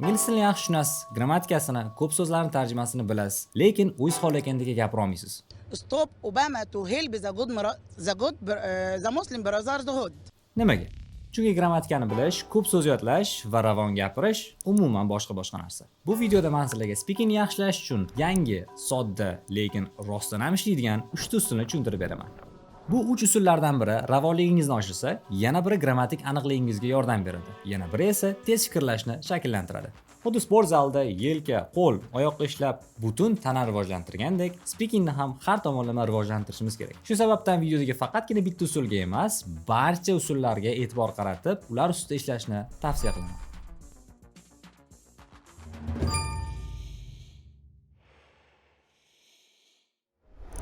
Ingliz tilini yaxshi tushunasiz, grammatikasini, ko'p so'zlarning tarjimasini bilasiz, lekin o'zingiz xohlaganidek gapira olmaysiz. Stop Obama to help the Muslim Brotherhood. Nimaga? Chunki grammatikani bilish, ko'p so'z yodlash va ravon gapirish umuman boshqa narsa. Bu videoda men sizlarga speakingni yaxshilash uchun yangi, sodda, lekin rostdan ham ishlaydigan 3 ta usulni tushuntirib beraman. Bu 3 usullardan biri ravonligingizni oshirsa, yana biri grammatik aniqligingizga yordam beradi. Yana biri esa tez fikrlashni shakllantiradi. Xuddi sport zalida yelka, qo'l, oyoqqa ishlab butun tana rivojlantirgandek, speakingni ham har tomonlama rivojlantirishimiz kerak. Shu sababdan videodagi faqatgina bitta usulga emas, barcha usullarga e'tibor qaratib, ular ustida ishlashni tavsiya qilaman.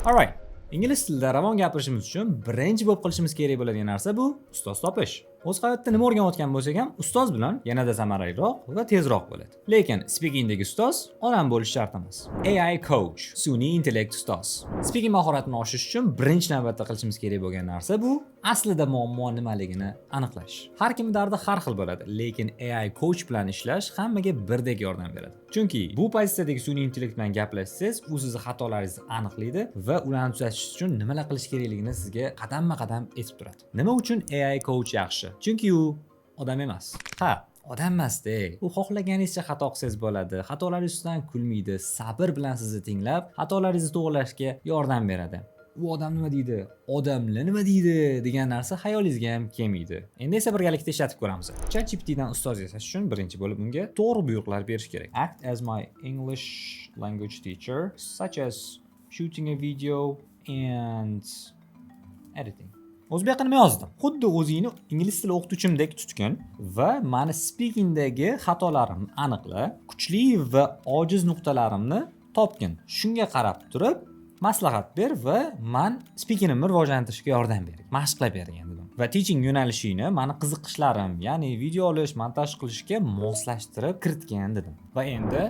Alright. Ingliz tilida ravon gapirishimiz uchun birinchi bo'lib qilishimiz kerak bo'ladigan narsa bu ustoz topish. O'z hayotda nima o'rganayotgan bo'lsak ham, ustoz bilan yanada samaraliroq va tezroq bo'ladi. Lekin speakingdagi ustoz odam bo'lish shart emas. AI coach, sun'iy intellekt ustoz. Speaking mahoratini oshirish uchun birinchi navbatda qilishimiz kerak bo'lgan narsa bu aslida muammo nimaligini aniqlash. Har kim dardi har xil bo'ladi, lekin AI coach bilan ishlash hammaga birdek yordam beradi. Chunki bu pozitsiyadagi sun'iy intellekt bilan gaplashsangiz, u sizning xatolaringizni aniqlaydi va ularni tuzatish uchun nimalar qilish kerakligini sizga qadamma-qadam aytib turadi. Nima uchun AI coach yaxshi? Chunki u odam emas. Ha, odam emas-da. U xohlaganingizcha xato qilsangiz bo'ladi. Xatolaringiz ustidan kulmaydi, sabr bilan sizni tinglab, xatolaringizni to'g'rilashga yordam beradi. U odam nima deydi? Odamlar nima deydi degan narsa xayolingizga ham kelmaydi. Endi esa birgalikda ishlatib ko'ramiz. ChatGPTdan ustoz yasash uchun birinchi bo'lib unga to'g'ri buyruqlar berish kerak. Act as my English language teacher, such as shooting a video and editing. O'zbekcha nima yozdim? Xuddi o'zingni ingliz tili o'qituvchimdek tutgin va meni speakingdagi xatolarimni aniqla, kuchli va ojiz nuqtalarimni topgin. Shunga qarab turib maslahat ber va men speakingimni rivojlantirishga yordam bering. Mashqlab bering dedim. Va teaching yo'nalishini meni qiziqishlarim, ya'ni video olish, montaj qilishga moslashtirib kiritgan dedim. Va endi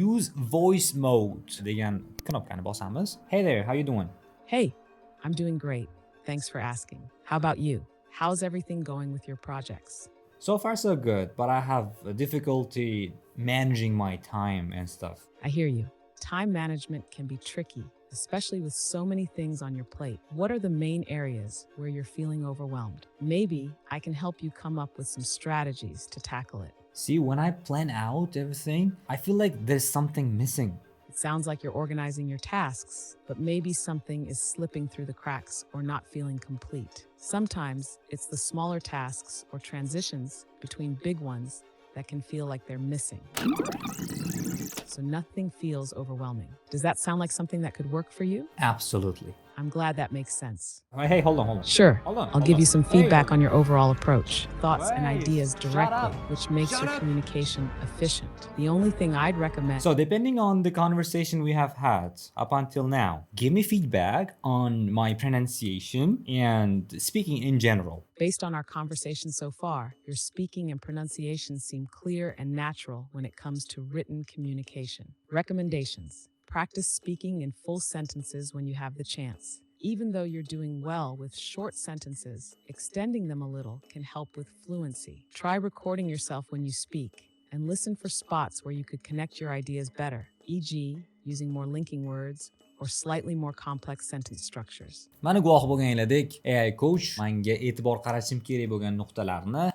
use voice mode degan knopkani bosamiz. Hey there, how you doing? Hey, I'm doing great. Thanks for asking. How about you? How's everything going with your projects? So far so good, but I have a difficulty managing my time and stuff. I hear you. Time management can be tricky, especially with so many things on your plate. What are the main areas where you're feeling overwhelmed? Maybe I can help you come up with some strategies to tackle it. See, when I plan out everything, I feel like there's something missing. It sounds like you're organizing your tasks, but maybe something is slipping through the cracks or not feeling complete. Sometimes it's the smaller tasks or transitions between big ones that can feel like they're missing. So nothing feels overwhelming. Does that sound like something that could work for you? Absolutely. I'm glad that makes sense. Hey, hold on. Sure, Hold on, I'll hold give on. you some feedback on your overall approach, thoughts and Wait, ideas shut directly, up. which makes Shut your up. communication efficient. The only thing I'd recommend. So depending on the conversation we have had up until now, give me feedback on my pronunciation and speaking in general. Based on our conversation so far, your speaking and pronunciation seem clear and natural when it comes to written communication. Recommendations: practice speaking in full sentences when you have the chance. Even though you're doing well with short sentences, extending them a little can help with fluency. Try recording yourself when you speak and listen for spots where you could connect your ideas better, e.g., using more linking words or slightly more complex sentence structures. Mana guvoh bo'lganinglardek, AI coach menga e'tibor qaratishim kerak bo'lgan nuqtalarni,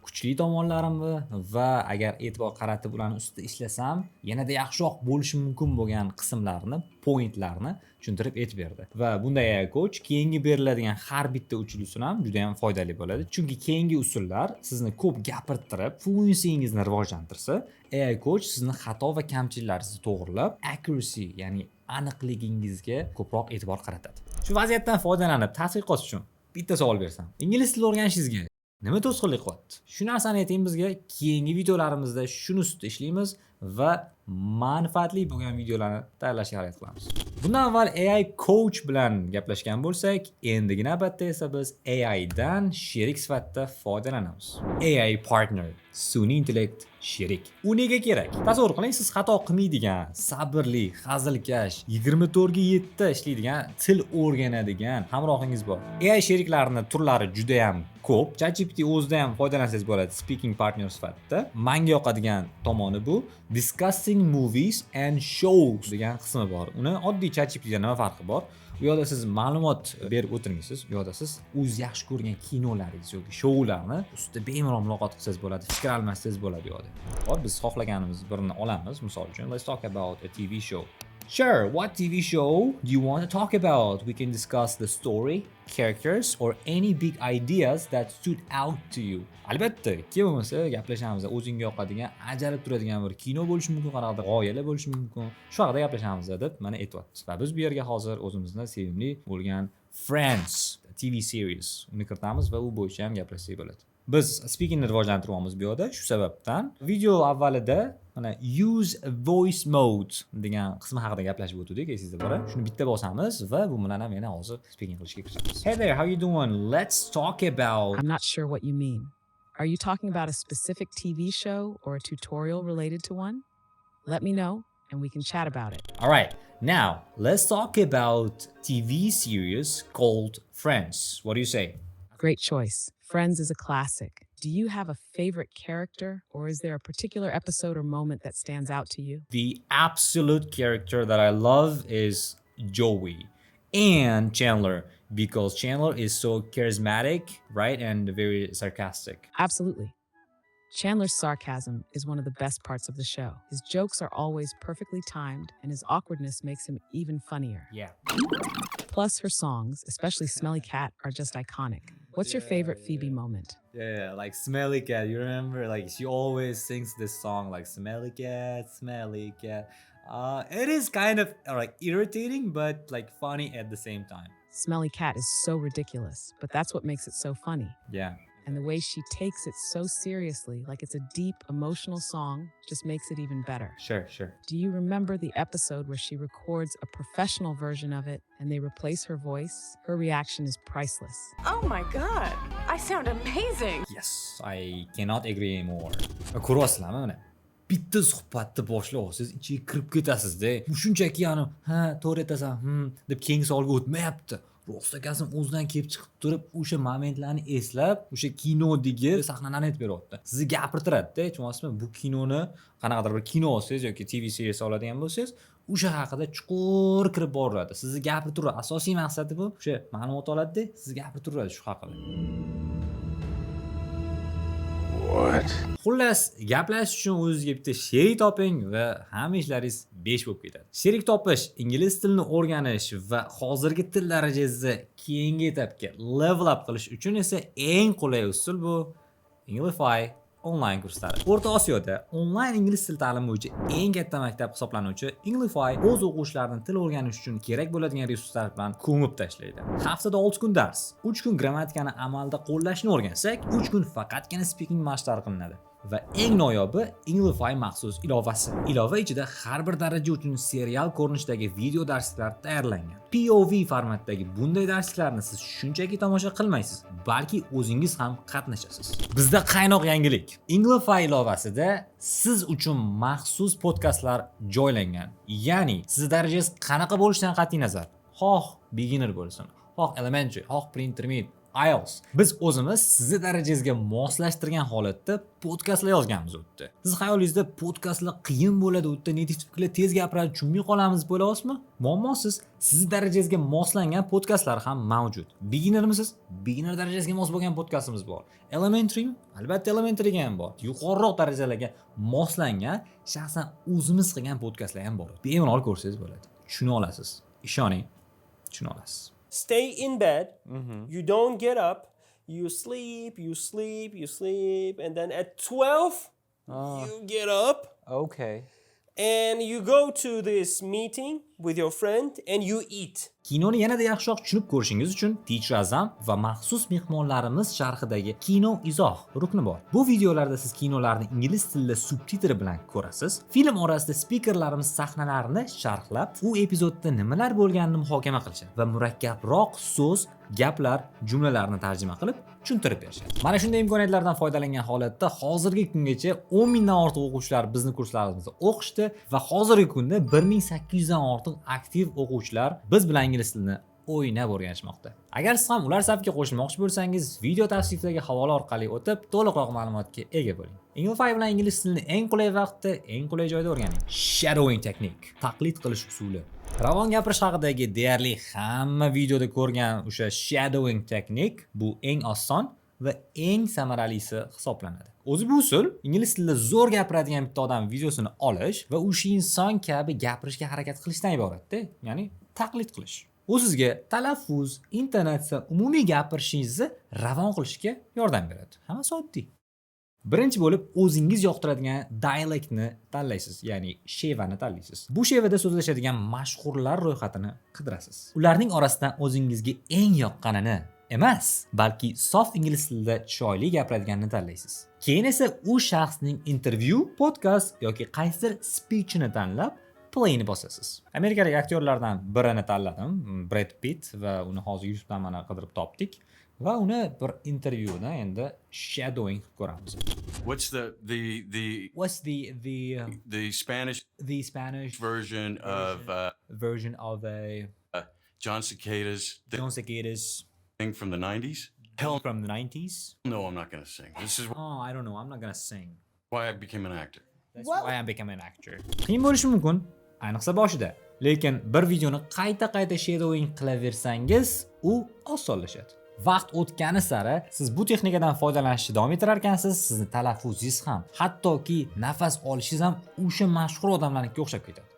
kuchli tomonlarimni va agar e'tibor qaratib ularni ustida ishlasam, yanada yaxshiroq bo'lishi mumkin bo'lgan qismlarni, pointlarni tushuntirib aytib berdi. Va bunday AI coach keyingi beriladigan har bitta usul ham juda ham foydali bo'ladi. Chunki keyingi usullar sizni ko'p gapirtirib, fluencyingizni rivojlantirsa, AI coach sizni xato va kamchiliklaringizni to'g'rilab, accuracy, ya'ni aniqligingizga ko'proq e'tibor qaratadi. Shu vaziyatdan foydalanib tadqiqot uchun bitta savol bersam, ingliz tili o'rganishingizga nima to'sqinlik qilyapti? Shu narsani ayting bizga, keyingi videolarimizda shuni ustida ishlaymiz va manfaatli bo'lgan videolarni tayyorlashga harakat qilamiz. Bundan avval AI coach bilan gaplashgan bo'lsak, endigi navbatda esa biz AI dan sherik sifatida foydalanamiz. AI partner, sun'iy intellekt sherik. U nega kerak? Tasavvur qiling, siz xato qilmaydigan, sabrli, hazilkash, 24 ga 7 ishlaydigan, til o'rganadigan hamrohingiz bor. AI sheriklarini turlari juda ham ko'p. ChatGPT o'zida ham foydalansangiz bo'ladi speaking partner sifatida. Menga yoqadigan tomoni bu discussing movies and shows degan qismi bor. Uni oddiy ChatGPTdan nima farqi bor? U yoqda siz ma'lumot berib o'tirmaysiz. U yoqda siz o'zingiz yaxshi ko'rgan kinolaringiz yoki shoularni ustida bemalol muloqot qilsangiz bo'ladi, fikr almashsangiz bo'ladi u yoqda. Hop, biz xohlaganimiz birini olamiz. Misol uchun, let's talk about a TV show. Sure, what TV show do you want to talk about? We can discuss the story, characters, or any big ideas that stood out to you. Albatta, kim bo'lmasa gaplashamiz. O'zingga yoqadigan, ajalib turadigan bir kino bo'lishi mumkin, qanaqadir g'oyalar bo'lishi mumkin. Shu haqida gaplashamiz deb mana aytyapmiz. Va biz bu yerga hozir o'zimizning sevimli bo'lgan Friends TV series uni kiritamiz va u bo'yicha ham gaplashsak bo'ladi. Biz speakingni rivojlantiryapmiz bu yerda. Shu sababdan video avvalida mana use voice mode degan qismi haqida gaplashib o'tdik, esingizda bor. Shuni bitta bosamiz va bu bilan ham yana hozir speaking qilishga kirishamiz. Hey there, how you doing? Let's talk about I'm not sure what you mean. Are you talking about a specific TV show or a tutorial related to one? Let me know and we can chat about it. All right. Now, let's talk about TV series called Friends. What do you say? Great choice. Friends is a classic. Do you have a favorite character or is there a particular episode or moment that stands out to you? The absolute character that I love is Joey and Chandler because Chandler is so charismatic, right? And very sarcastic. Absolutely. Chandler's sarcasm is one of the best parts of the show. His jokes are always perfectly timed and his awkwardness makes him even funnier. Yeah. Plus her songs, especially Smelly Cat, are just iconic. What's your favorite Phoebe moment? Yeah, like Smelly Cat. You remember, like she always sings this song, like Smelly Cat, Smelly Cat. It is kind of like irritating, but like funny at the same time. Smelly Cat is so ridiculous, but that's what makes it so funny. Yeah. And the way she takes it so seriously, like it's a deep, emotional song, just makes it even better. Sure. Do you remember the episode where she records a professional version of it and they replace her voice? Her reaction is priceless. Oh my god, I sound amazing. Yes, I cannot agree more. Ko'ryapsizlarmi mana? Bitta suhbatni boshlaysiz, ichiga kirib ketasiz-da. Bu shunchaki yani, ha, to'g'ri aytasan, deb keyingi savolga o'tmayapti. Rostakasim o'zidan kelib chiqib turib, o'sha momentlarni eslab, o'sha kinodagi sahnalarni aytib beryapti. Sizni gapirtiradi-da, tushunasizmi? Bu kinoni qanaqadir bir kino olsangiz yoki TV seriyasi oladigan bo'lsangiz, o'sha haqida chuqur kirib boradi. Sizni gapirtiradi. Asosiy maqsadi bu, o'sha ma'lumot oladi-da, sizni gapirtiradi shu haqida. What? Xullas, gaplashish uchun o'zingizga bitta sherik toping va hamma ishlaringiz 5 bo'lib ketadi. Sherik topish, ingliz tilini o'rganish va hozirgi til darajangizda keyingi etapga level up qilish uchun esa eng qulay usul bu Inglify onlayn kurslari. O'rta Osiyoda onlayn ingliz tili ta'limi bo'yicha eng katta maktab hisoblanuvchi Inglify o'z o'quvchilarini til o'rganish uchun kerak bo'ladigan resurslar bilan ko'mib tashlaydi. Haftada 6 kun dars, 3 kun grammatikani amalda qo'llashni o'rgansak, 3 kun faqatgina speaking mashqlari qilinadi. Va eng noyobi Inglify maxsus ilovasi. Ilova ichida har bir daraja uchun serial ko'rinishdagi video darslar tayyorlangan. POV formatdagi bunday darslarni siz shunchaki tomosha qilmaysiz, balki o'zingiz ham qatnashasiz. Bizda qaynoq yangilik. Inglify ilovasida siz uchun maxsus podkastlar joylangan. Ya'ni siz darajangiz qanaqa bo'lishidan qat'iy nazar, xoh beginner bo'lsin, xoh elementary, xoh pre-intermediate, IELTS. Biz o'zimiz sizni darajangizga moslashtirgan holatda podkastlar yozganmiz o'tdi. Siz xayolingizda podkastlar qiyin bo'ladi, o'tda native speakerlar tez gapiradi, tushunmay qolamiz bo'lasizmi? Muammosiz, sizni darajangizga moslangan podkastlar ham mavjud. Beginnermisiz? Beginner darajasiga mos bo'lgan podkastimiz bor. Elementary? Albatta elementaryga ham bor. Yuqoriroq darajalarga moslangan, shaxsan o'zimiz qilgan podkastlar ham bor. Bemalol ko'rsangiz bo'ladi. Tushuna olasiz. Ishoning, tushuna olasiz. Stay in bed. You don't get up. You sleep, and then at 12, you get up. Okay. and you go to this meeting with your friend and you eat. Kinoni yanada yaxshiroq tushunib ko'rishingiz uchun Teacher Azam va maxsus mehmonlarimiz sharhidagi kino izoh rukni bor. Bu videolarda siz kinolarni ingliz tilida subtitri bilan ko'rasiz. Film orasida spikerlarimiz sahnalarni sharhlab, u epizodda nimalar bo'lganini muhokama qilishadi va murakkabroq so'z, gaplar, jumlalarni tarjima qilib tushuntirib berishadi. Mana shunday imkoniyatlardan foydalangan holatda hozirgi kungacha 10 mingdan ortiq o'quvchilar bizning kurslarimizda o'qishdi va hozirgi kunda 1800 dan ortiq aktiv o'quvchilar biz bilan ingliz tilini o'ynab o'rganishmoqda. Agar siz ham ular safiga qo'shilmoqchi bo'lsangiz, video tavsifidagi havola orqali o'tib, to'liqroq ma'lumotga ega bo'ling. Inglify bilan ingliz tilini eng qulay vaqtda, eng qulay joyda o'rganing. Shadowing texnique, taqlid qilish usuli. Ravon gapirish haqidagi deyarli hamma videoda ko'rgan o'sha shadowing texnique bu eng oson va eng samaralisi hisoblanadi. O'zi bu usul ingliz tilida zo'r gapiradigan bitta odam videosini olish va o'sha inson kabi gapirishga harakat qilishdan iboratda, ya'ni taqlid qilish. U sizga talaffuz, intonatsiya, umumiy gapirishingizni ravon qilishga yordam beradi. Hammasi oddiy. Birinchi bo'lib o'zingiz yoqtiradigan dialektni tanlaysiz, ya'ni shevani tanlaysiz. Bu shevada so'zlashadigan mashhurlar ro'yxatini qidirasiz. Ularning orasidan o'zingizga eng yoqqanini emas, balki sof ingliz tilida chiroyli gapiradiganini tanlaysiz. Keyin esa u shaxsning intervyu, podkast yoki qaysidir speechini tanlab play'ni bosasiz. Amerikalik aktyorlardan birini tanladim, Brad Pitt, va uni hozir YouTubedan mana qidirib topdik va uni bir intervyuda endi shadowing ko'ramiz. What's What's the Spanish Spanish version of a John Cicadas John Cicadas thing from the 90s? hell from the 90s? No, I'm not going to sing. This is Oh, I don't know. I'm not gonna sing. why I became an actor. That's Well- why I became an actor. Qiyin bo'lishi mumkin, ayniqsa boshida. Lekin bir videoni qayta shadowing qilaversangiz, u osonlashadi. Vaqt o'tgani sari siz bu texnikadan foydalanishni davom ettirar ekansiz, sizni talaffuzingiz ham, hattoki nafas olishingiz ham o'sha mashhur odamlarnikiga o'xshab ketadi.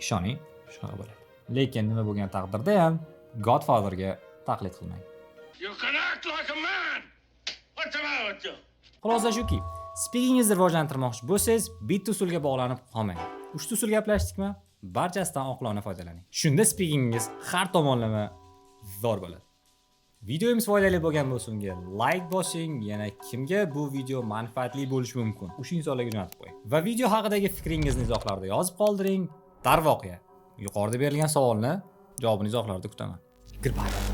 Ishoning, shunaqa bo'ladi. Lekin nima bo'lgan taqdirda ham Godfather'ga taqlid qilmang. You can act like a man. What's the matter with you? Xulosa shuki, speakingizni rivojlantirmoqchi bo'lsangiz, bitta usulga bog'lanib qolmang. 3 usul gaplashdikmi? Barchasidan oqilona foydalaning. Shunda speakingiz har tomonlama zo'r bo'ladi. Videomiz foydali bo'lgan bo'lsa, unga like bosing, yana kimga bu video manfaatli bo'lishi mumkin, o'sha insonlarga jo'natib qo'ying. Va video haqidagi fikringizni izohlarda yozib qoldiring. Darvoqe, yuqorida berilgan savolni javobini izohlarda kutaman. Goodbye.